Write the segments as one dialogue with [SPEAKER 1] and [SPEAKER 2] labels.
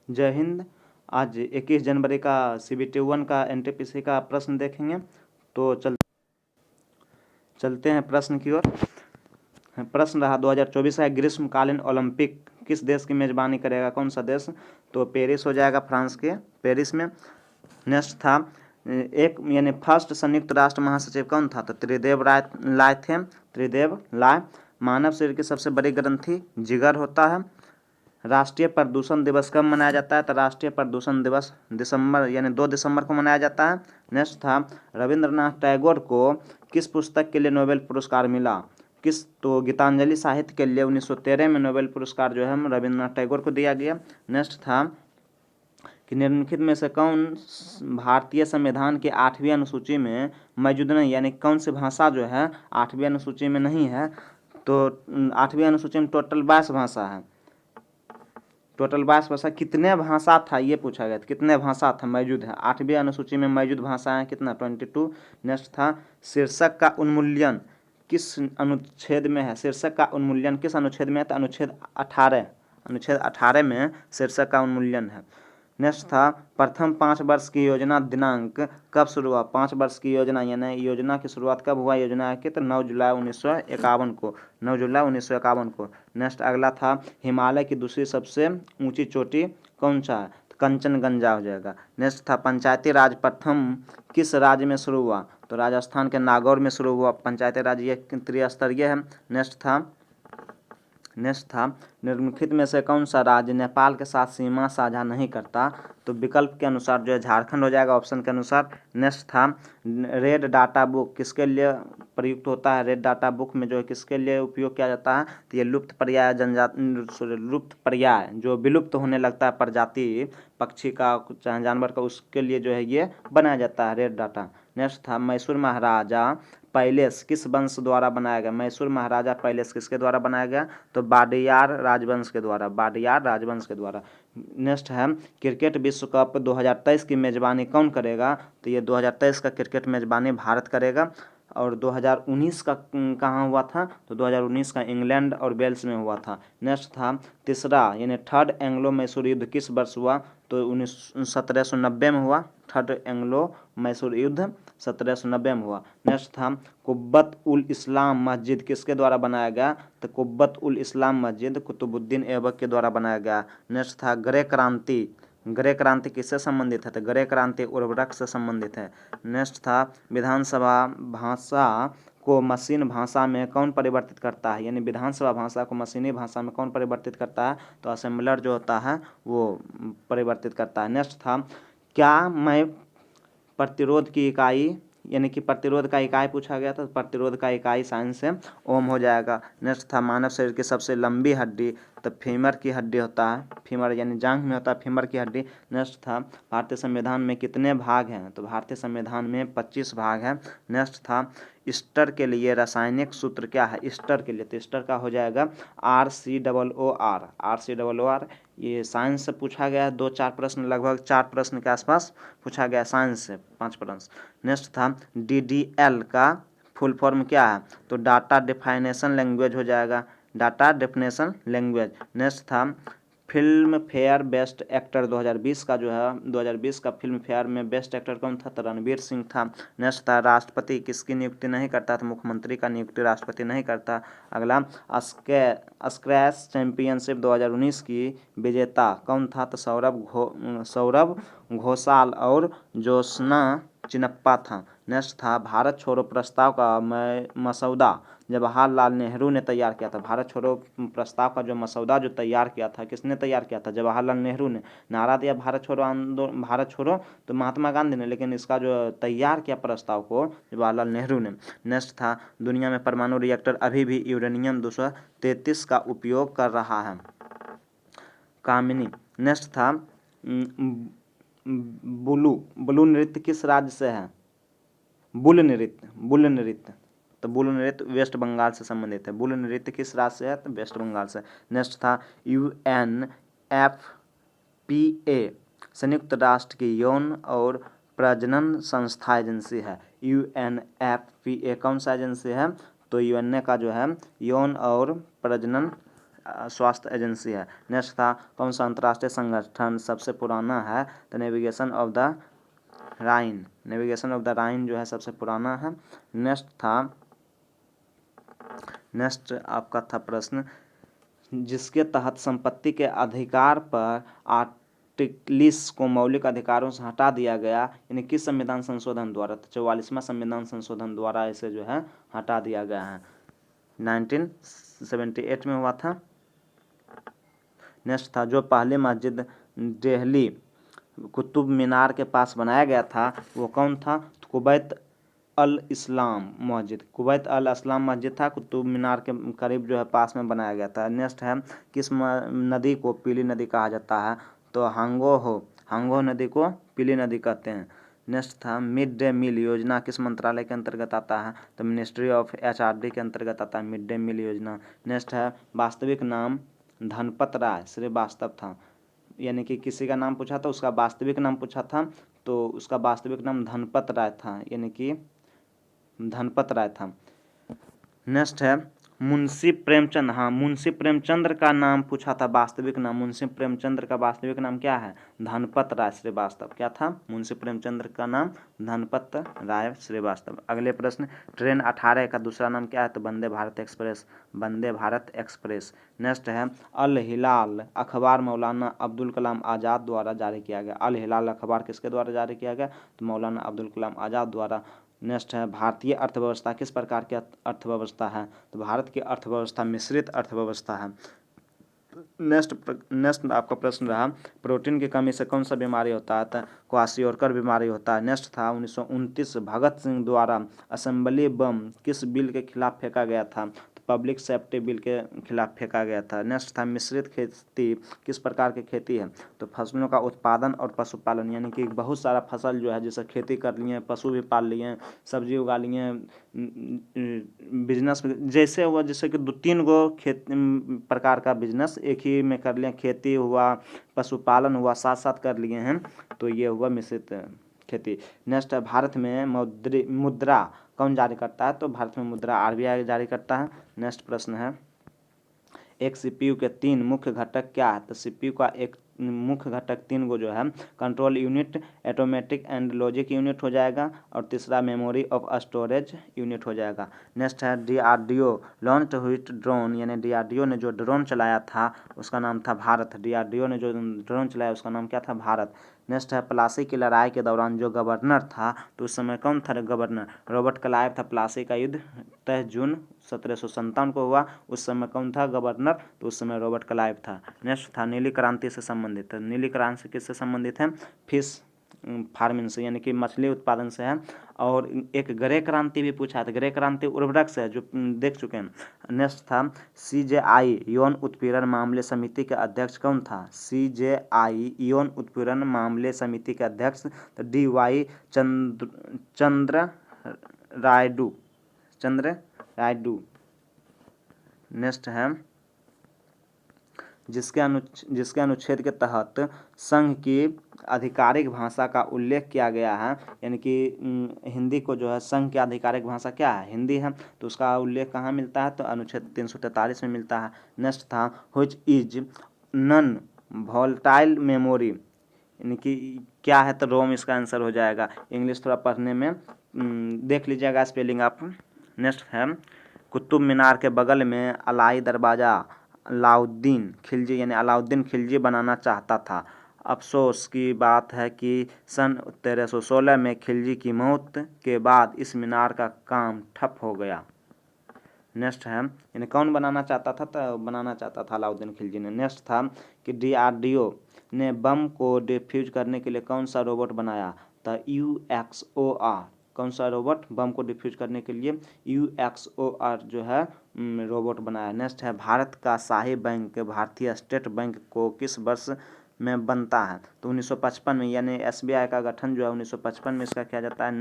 [SPEAKER 1] जय हिंद। आज 21 जनवरी का CBT 1 का NTPC का प्रश्न देखेंगे। तो चलते हैं प्रश्न की ओर। प्रश्न रहा 2024 का ग्रीष्मकालीन ओलंपिक किस देश की मेजबानी करेगा, कौन सा देश? तो पेरिस हो जाएगा, फ्रांस के पेरिस में। नेक्स्ट था एक यानी फर्स्ट संयुक्त राष्ट्र महासचिव कौन था? तो त्रिदेव लाय थे। त्रिदेव लाय। मानव शरीर की सबसे बड़ी ग्रंथि जिगर होता है। राष्ट्रीय प्रदूषण दिवस कब मनाया जाता है? तो राष्ट्रीय प्रदूषण दिवस दिसंबर यानी 2 दिसंबर को मनाया जाता है। नेक्स्ट था रविंद्रनाथ टैगोर को किस पुस्तक के लिए नोबेल पुरस्कार मिला? तो गीतांजलि साहित्य के लिए 1913 में नोबेल पुरस्कार जो है रविंद्रनाथ टैगोर को दिया गया। नेक्स्ट था कि निम्नलिखित में से कौन भारतीय संविधान की 8वीं अनुसूची में मौजूद नहीं, यानी कौन सी भाषा जो है 8वीं अनुसूची में नहीं है? तो 8वीं अनुसूची में टोटल 22 भाषा है। टोटल 22 भाषा। कितने भाषा था ये पूछा गया था, कितने भाषा था मौजूद है 8वीं अनुसूची में मौजूद भाषाएं कितना? 22। नेक्स्ट था शीर्षक का उन्मूलन किस अनुच्छेद में है? शीर्षक का उन्मूलन किस अनुच्छेद में है? तो अनुच्छेद 18। अनुच्छेद 18 में शीर्षक का उन्मूलन है। नेक्स्ट था प्रथम 5 वर्ष की योजना दिनांक कब शुरू हुआ? 5 वर्ष की योजना यानी योजना की शुरुआत कब हुआ योजना की? तो 9 जुलाई 1951 को। 9 जुलाई 1951 को। नेक्स्ट अगला था हिमालय की दूसरी सबसे ऊंची चोटी कौन सा है? तो कंचनजंगा हो जाएगा। नेक्स्ट था पंचायती राज प्रथम किस राज्य में शुरू हुआ? तो राजस्थान के नागौर में शुरू हुआ पंचायती राज, ये त्रिस्तरीय है। नेक्स्ट था निम्नलिखित में से कौन सा राज्य नेपाल के साथ सीमा साझा नहीं करता? तो विकल्प के अनुसार जो है झारखंड हो जाएगा, ऑप्शन के अनुसार। नेक्स्ट था रेड डाटा बुक किसके लिए प्रयुक्त होता है? रेड डाटा बुक में जो है किसके लिए उपयोग किया जाता है? तो ये लुप्त पर्याय लुप्त पर्याय जो विलुप्त होने लगता है प्रजाति पक्षी का चाहे जानवर का, उसके लिए जो है ये बनाया जाता है रेड डाटा। नेक्स्ट था मैसूर महाराजा पैलेस किस वंश द्वारा बनाया गया? मैसूर महाराजा पैलेस किसके द्वारा बनाया गया? तो वाडियार राजवंश के द्वारा। वाडियार राजवंश के द्वारा। नेक्स्ट है क्रिकेट विश्व कप 2023 की मेजबानी कौन करेगा? तो ये 2023 का क्रिकेट मेजबानी भारत करेगा। और 2019 का कहाँ हुआ था? तो 2019 का इंग्लैंड और वेल्स में हुआ था। नेक्स्ट था तीसरा यानी थर्ड एंग्लो मैसूर युद्ध किस वर्ष हुआ? तो 1790 में हुआ। थर्ड एंग्लो मैसूर युद्ध 1790 में हुआ। नेक्स्ट था कुब्बत उल इस्लाम मस्जिद किसके द्वारा बनाया गया? तो कुब्बत उल इस्लाम मस्जिद कुतुबुद्दीन ऐबक के द्वारा बनाया गया। नेक्स्ट था ग्रे क्रांति। ग्रे क्रांति किससे संबंधित है? तो ग्रे क्रांति उर्वरक से संबंधित है। नेक्स्ट था विधानसभा भाषा को मशीन भाषा में कौन परिवर्तित करता है? यानी विधानसभा भाषा को मशीनी भाषा में कौन परिवर्तित करता है? तो असेंबलर जो होता है वो परिवर्तित करता है। नेक्स्ट था क्या मैं प्रतिरोध की इकाई यानी कि प्रतिरोध का इकाई पूछा गया था। प्रतिरोध का इकाई साइंस से ओम हो जाएगा। नेक्स्ट था मानव शरीर की सबसे लंबी हड्डी, तो फीमर की हड्डी होता है। फीमर यानी जांघ में होता है फीमर की हड्डी। नेक्स्ट था भारतीय संविधान में कितने भाग हैं? तो भारतीय संविधान में 25 भाग हैं। नेक्स्ट था ईस्टर के लिए रासायनिक सूत्र क्या है? ईस्टर के लिए तो ईस्टर का हो जाएगा RCOOR। RCOOR ये साइंस से पूछा गया है। 2-4 प्रश्न लगभग 4 प्रश्न के आसपास पूछा गया साइंस से 5 प्रश्न। नेक्स्ट था DDL का फुल फॉर्म क्या है? तो डाटा डिफाइनेशन लैंग्वेज हो जाएगा। Data definition language. नेक्स्ट था फिल्म फेयर बेस्ट एक्टर 2020 का जो है 2020 का फिल्म फेयर में बेस्ट एक्टर कौन था? तो रणवीर सिंह था। नेक्स्ट था राष्ट्रपति किसकी नियुक्ति नहीं करता? तो मुख्यमंत्री का नियुक्ति राष्ट्रपति नहीं करता। अगला स्क्वैश चैंपियनशिप 2019 की विजेता कौन था? तो सौरभ घोषाल और ज्योत्सना चिनप्पा था। नेक्स्ट था भारत छोड़ो प्रस्ताव का मसौदा जवाहरलाल नेहरू ने तैयार किया था। भारत छोड़ो प्रस्ताव का जो मसौदा जो तैयार किया था किसने तैयार किया था? जवाहरलाल नेहरू ने। नारा दिया भारत छोड़ो आंदोलन भारत छोड़ो तो महात्मा गांधी ने, लेकिन इसका जो तैयार किया प्रस्ताव को जवाहरलाल नेहरू ने। नेक्स्ट था दुनिया में परमाणु रिएक्टर अभी भी यूरेनियम 233 का उपयोग कर रहा है। कामिनी। नेक्स्ट था बुलू नृत्य किस राज्य से है? बुल नृत्य तो बुल नृत्य वेस्ट बंगाल से संबंधित है। बुल नृत्य किस राज्य से है? तो वेस्ट बंगाल से। नेक्स्ट था UNFPA संयुक्त राष्ट्र की यौन और प्रजनन संस्था एजेंसी है। UNFPA कौन सा एजेंसी है? तो UN का जो है यौन और प्रजनन स्वास्थ्य एजेंसी है। नेक्स्ट था कौन सा अंतर्राष्ट्रीय संगठन सबसे पुराना है, तो navigation of the Rhine, navigation of the Rhine जो है सबसे पुराना है। नेक्स्ट आपका था प्रश्न, जिसके तहत संपत्ति के अधिकार पर आर्टिकलिस को मौलिक अधिकारों से हटा दिया गया, यानी किस संविधान संशोधन द्वारा, तो 44वां संविधान संशोधन द्वारा इसे जो है हटा दिया गया है, 1978 में हुआ था। नेक्स्ट था जो पहली मस्जिद दिल्ली कुतुब मीनार के पास बनाया गया था वो कौन था, तो कुवैत अल इस्लाम मस्जिद, कुवैत अल इस्लाम मस्जिद था, कुतुब मीनार के करीब जो है पास में बनाया गया था। नेक्स्ट है किस नदी को पीली नदी कहा जाता है, तो हांगो नदी को पीली नदी कहते हैं। नेक्स्ट था मिड डे मील योजना किस मंत्रालय के अंतर्गत आता है, तो मिनिस्ट्री ऑफ HRD के अंतर्गत आता है मिड डे मील योजना। नेक्स्ट है वास्तविक नाम धनपत राय श्रीवास्तव था, यानी कि किसी का नाम पूछा था उसका वास्तविक नाम पूछा था तो उसका वास्तविक नाम धनपत राय था, यानी कि धनपत राय था। नेक्स्ट है मुंशी प्रेमचंद, हाँ मुंशी प्रेमचंद्र का नाम पूछा था वास्तविक नाम, मुंशी प्रेमचंद्र का वास्तविक नाम क्या है, धनपत राय श्रीवास्तव। क्या था, मुंशी प्रेमचंद्र का नाम धनपत राय श्रीवास्तव। अगले प्रश्न, ट्रेन 18 का दूसरा नाम क्या है, तो Vande Bharat express, Vande Bharat express. Next है अल हिलाल अखबार मौलाना अब्दुल कलाम आज़ाद द्वारा जारी किया गया, अल हिलाल अखबार किसके द्वारा जारी किया गया, तो मौलाना अब्दुल कलाम आज़ाद द्वारा। नेक्स्ट है भारतीय अर्थव्यवस्था किस प्रकार की अर्थव्यवस्था है, तो भारत की अर्थव्यवस्था मिश्रित अर्थव्यवस्था है। नेक्स्ट आपका प्रश्न रहा प्रोटीन की कमी से कौन सा बीमारी होता है, तो क्वाशियोरकर बीमारी होता है। नेक्स्ट था 1929 भगत सिंह द्वारा असेंबली बम किस बिल के खिलाफ फेंका गया था, तो पब्लिक सेफ्टी बिल के खिलाफ फेंका गया था। नेक्स्ट था मिश्रित खेती किस प्रकार की खेती है, तो फसलों का उत्पादन और पशुपालन, यानी कि बहुत सारा फसल जो है जैसे खेती कर लिए, पशु भी पाल लिए, सब्जी उगा लिए, बिजनेस जैसे हुआ, जैसे कि 2-3 गो प्रकार का बिजनेस एक ही में कर लिया, खेती हुआ, पशुपालन हुआ, साथ साथ कर लिए हैं, तो ये हुआ मिश्रित खेती। नेक्स्ट है भारत में मुद्रा कौन जारी करता है, तो भारत में मुद्रा RBI जारी करता है। नेक्स्ट प्रश्न है एक CPU के 3 मुख्य घटक क्या है, तो CPU का एक मुख्य घटक 3 गो जो है control unit, automatic and logic unit हो जाएगा, और तीसरा मेमोरी ऑफ स्टोरेज यूनिट हो जाएगा। नेक्स्ट है DRDO लॉन्च हुई ड्रोन, यानी DRDO ने जो ड्रोन चलाया था उसका नाम था भारत, DRDO ने जो ड्रोन चलाया उसका नाम क्या था, भारत। नेक्स्ट है प्लासी की लड़ाई के दौरान जो गवर्नर था, तो उस समय कौन था गवर्नर, रॉबर्ट क्लाइव था। प्लासी का युद्ध 23 जून 1757 को हुआ, उस समय कौन था गवर्नर, तो उस समय रॉबर्ट क्लाइव था। नेक्स्ट था नीली क्रांति से संबंधित है, नीली क्रांति किससे संबंधित है, फिश फार्मिंग से, यानी कि मछली उत्पादन से है। और एक ग्रे क्रांति भी पूछा था, ग्रे क्रांति उर्वरक से है जो देख चुके हैं। नेक्स्ट था CJI यौन उत्पीड़न मामले समिति के अध्यक्ष कौन था, CJI यौन उत्पीड़न मामले समिति के अध्यक्ष तो DY चंद्र रायडू। नेक्स्ट है जिसके अनुच्छेद के तहत संघ की आधिकारिक भाषा का उल्लेख किया गया है, यानी कि हिंदी को जो है संघ की आधिकारिक भाषा क्या है, हिंदी है, तो उसका उल्लेख कहाँ मिलता है, तो अनुच्छेद 343 में मिलता है। नेक्स्ट था which is non volatile memory, यानी कि क्या है, तो रोम इसका आंसर हो जाएगा। इंग्लिश थोड़ा पढ़ने में देख लीजिएगा स्पेलिंग आप। नेक्स्ट है कुतुब मीनार के बगल में अलाई दरवाज़ा अलाउद्दीन खिलजी, यानी अलाउद्दीन खिलजी बनाना चाहता था। अफसोस की बात है कि सन 1316 में खिलजी की मौत के बाद इस मीनार का काम ठप हो गया। नेक्स्ट है यानी कौन बनाना चाहता था, तो बनाना चाहता था अलाउद्दीन खिलजी ने। नेक्स्ट था कि DRDO ने बम को डिफ्यूज करने के लिए कौन सा रोबोट बनाया, तो UXOR, कौन सा रोबोट बम को डिफ्यूज करने के लिए UXOR जो है रोबोट बनाया। नेक्स्ट है भारत का शाही बैंक भारतीय स्टेट बैंक को किस वर्ष में बनता है, तो 1955 में, यानी SBI का गठन जो है 1955 में इसका किया जाता है।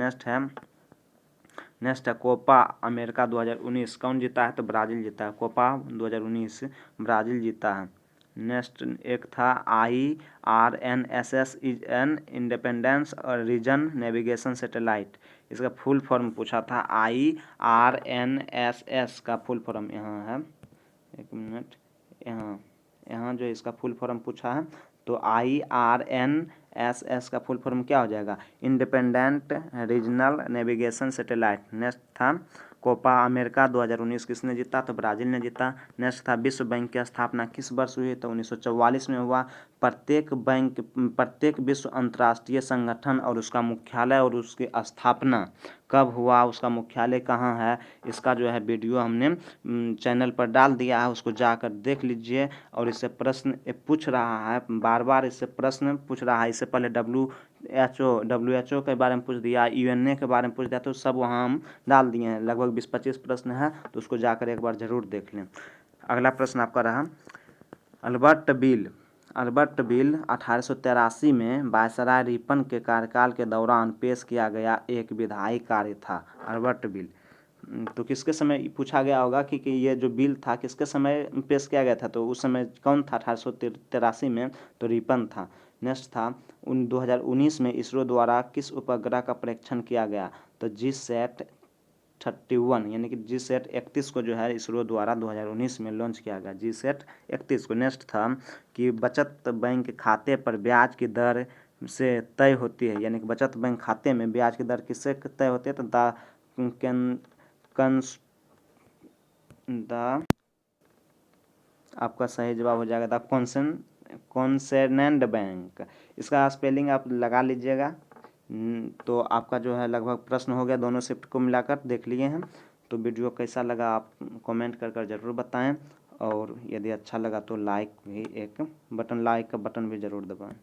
[SPEAKER 1] नेक्स्ट है कोपा अमेरिका 2019 कौन जीता है, तो ब्राज़ील जीता है, कोपा 2019 ब्राज़ील जीता है। नेक्स्ट एक था IRNSS इज एन इंडिपेंडेंस और रीजन नेविगेशन सैटेलाइट, इसका फुल फॉर्म पूछा था। IRNSS का फुल फॉर्म यहाँ है, एक मिनट, यहाँ यहाँ जो इसका फुल फॉर्म पूछा है, तो IRNSS का फुल फॉर्म क्या हो जाएगा? Independent regional navigation satellite. Next था कोपा अमेरिका 2019 किसने जीता? तो ब्राज़ील ने जीता। नेक्स्ट था विश्व बैंक की स्थापना किस वर्ष हुई? तो 1944 में हुआ। प्रत्येक विश्व अंतर्राष्ट्रीय संगठन और उसका मुख्यालय और उसकी स्थापना कब हुआ, उसका मुख्यालय कहाँ है, इसका जो है वीडियो हमने चैनल पर डाल दिया है, उसको जाकर देख लीजिए। और इससे प्रश्न पूछ रहा है, बार बार इससे प्रश्न पूछ रहा है। इससे पहले WHO के बारे में पूछ दिया, UNA के बारे में पूछ दिया, तो सब वहाँ हम डाल दिए हैं। लगभग 20-25 प्रश्न है, तो उसको जाकर एक बार ज़रूर देख लें। अगला प्रश्न आपका रहा, अल्बर्ट बिल 1883 में वायसराय रिपन के कार्यकाल के दौरान पेश किया गया एक विधायी कार्य था। अल्बर्ट बिल तो किसके समय पूछा गया होगा कि ये जो बिल था किसके समय पेश किया गया था? तो उस समय कौन था 1883 में? तो रिपन था। नेक्स्ट था 2019 में इसरो द्वारा किस उपग्रह का परीक्षण किया गया? तो GSAT-31 यानी कि GSAT-31 को जो है इसरो द्वारा 2019 में लॉन्च किया गया, GSAT-31 को। नेक्स्ट था कि बचत बैंक खाते पर ब्याज की दर से तय होती है, यानी कि बचत बैंक खाते में ब्याज की दर किससे तय होती है? तो आपका सही जवाब हो जाएगा द कॉन्सर्नेंड बैंक। इसका स्पेलिंग आप लगा लीजिएगा। तो आपका जो है लगभग प्रश्न हो गया, दोनों शिफ्ट को मिलाकर देख लिए हैं। तो वीडियो कैसा लगा आप कमेंट कर ज़रूर बताएं, और यदि अच्छा लगा तो लाइक का बटन भी ज़रूर दबाएं।